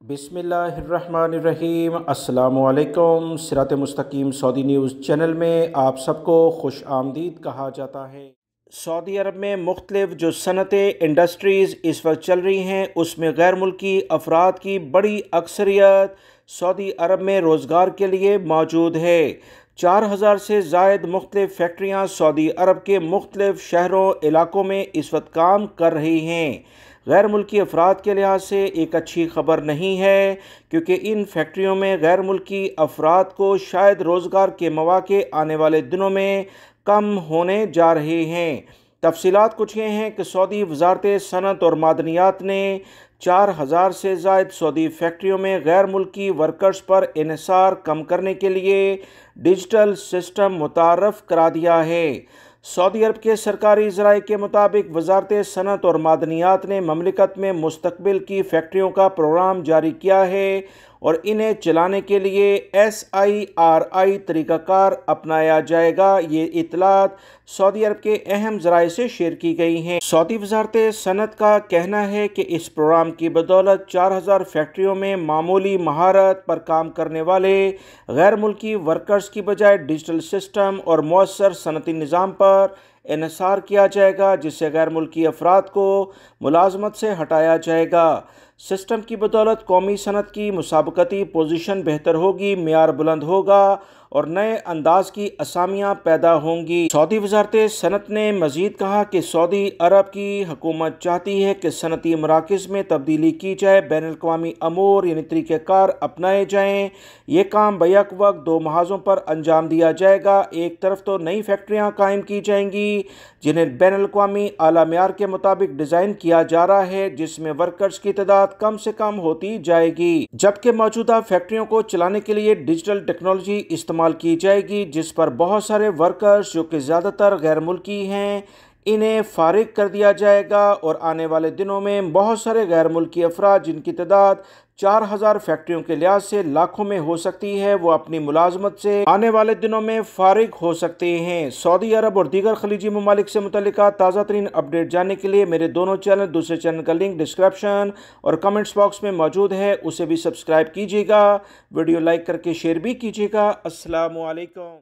बिस्मिल्लाहिर्रहमानिर्रहीम। अस्सलामुअलैकुम। सिरात मुस्तकीम सऊदी न्यूज़ चैनल में आप सबको खुश आमदीद कहा जाता है। सऊदी अरब में मुख्तलिफ जो सनतें इंडस्ट्रीज़ इस वक्त चल रही हैं, उसमें गैर मुल्की अफराद की बड़ी अक्सरियत सऊदी अरब में रोज़गार के लिए मौजूद है। 4000 से ज़ायद मुख्तलिफ फैक्ट्रियाँ सऊदी अरब के मुख्तलिफ शहरों इलाकों में इस वक्त काम कर रही हैं। गैर मुल्की अफराद के लिहाज से एक अच्छी खबर नहीं है, क्योंकि इन फैक्ट्रियों में गैर मुल्की अफराद को शायद रोज़गार के मौके आने वाले दिनों में कम होने जा रहे हैं। तफसीलात कुछ ये हैं कि सऊदी वजारत सनत और मादनियात ने 4000 से ज़ायद सऊदी फैक्ट्रियों में गैर मुल्की वर्कर्स पर इन्हिसार कम करने के लिए डिजिटल सिस्टम मुतारफ़ करा दिया है। सऊदी अरब के सरकारी ज़राए के मुताबिक वजारत सनत और मादनियात ने ममलिकत में मुस्तकबिल की फैक्ट्रियों का प्रोग्राम जारी किया है और इन्हें चलाने के लिए SIRI तरीक़ाकार अपनाया जाएगा। ये इतलात सऊदी अरब के अहम ज़राए से शेयर की गई हैं। सऊदी वजारत सनत का कहना है कि इस प्रोग्राम की बदौलत 4000 फैक्ट्रियों में मामूली महारत पर काम करने वाले गैर मुल्की वर्कर्स की बजाय डिजिटल सिस्टम और मौसर सनती निज़ाम पर इन्हिसार किया जाएगा, जिससे गैर मुल्की अफराद को मुलाजमत से हटाया जाएगा। सिस्टम की बदौलत कौमी सनत की मुसाबकती पोजीशन बेहतर होगी, मेयार बुलंद होगा और नए अंदाज की असामियाँ पैदा होंगी। सऊदी वजारत सनत ने मज़ीद कहा कि सऊदी अरब की हुकूमत चाहती है कि सनती मराकज़ में तब्दीली की जाए, बैनुल अक़वामी अमूर यानी तरीक़ेकार अपनाए जाएँ। ये काम बैक वक्त दो महाज़ों पर अंजाम दिया जाएगा। एक तरफ तो नई फैक्ट्रियाँ कायम की जाएंगी जिन्हें बैनुल अक़वामी आला मेयार के मुताबिक डिज़ाइन किया जा रहा है, जिसमें वर्कर्स की तादाद कम से कम होती जाएगी, जबकि मौजूदा फैक्ट्रियों को चलाने के लिए डिजिटल टेक्नोलॉजी इस्तेमाल की जाएगी, जिस पर बहुत सारे वर्कर्स जो कि ज़्यादातर गैर मुल्की हैं इन्हें फारिग कर दिया जाएगा। और आने वाले दिनों में बहुत सारे गैर मुल्की अफराद जिनकी तादाद 4000 फैक्ट्रियों के लिहाज से लाखों में हो सकती है, वो अपनी मुलाजमत से आने वाले दिनों में फारिग हो सकते हैं। सऊदी अरब और दीगर खलीजी ममालिक से मुतल्लिका ताज़ा तरीन अपडेट जानने के लिए मेरे दोनों चैनल, दूसरे चैनल का लिंक डिस्क्रिप्शन और कमेंट्स बॉक्स में मौजूद है, उसे भी सब्सक्राइब कीजिएगा। वीडियो लाइक करके शेयर भी कीजिएगा। अस्सलामु अलैकुम।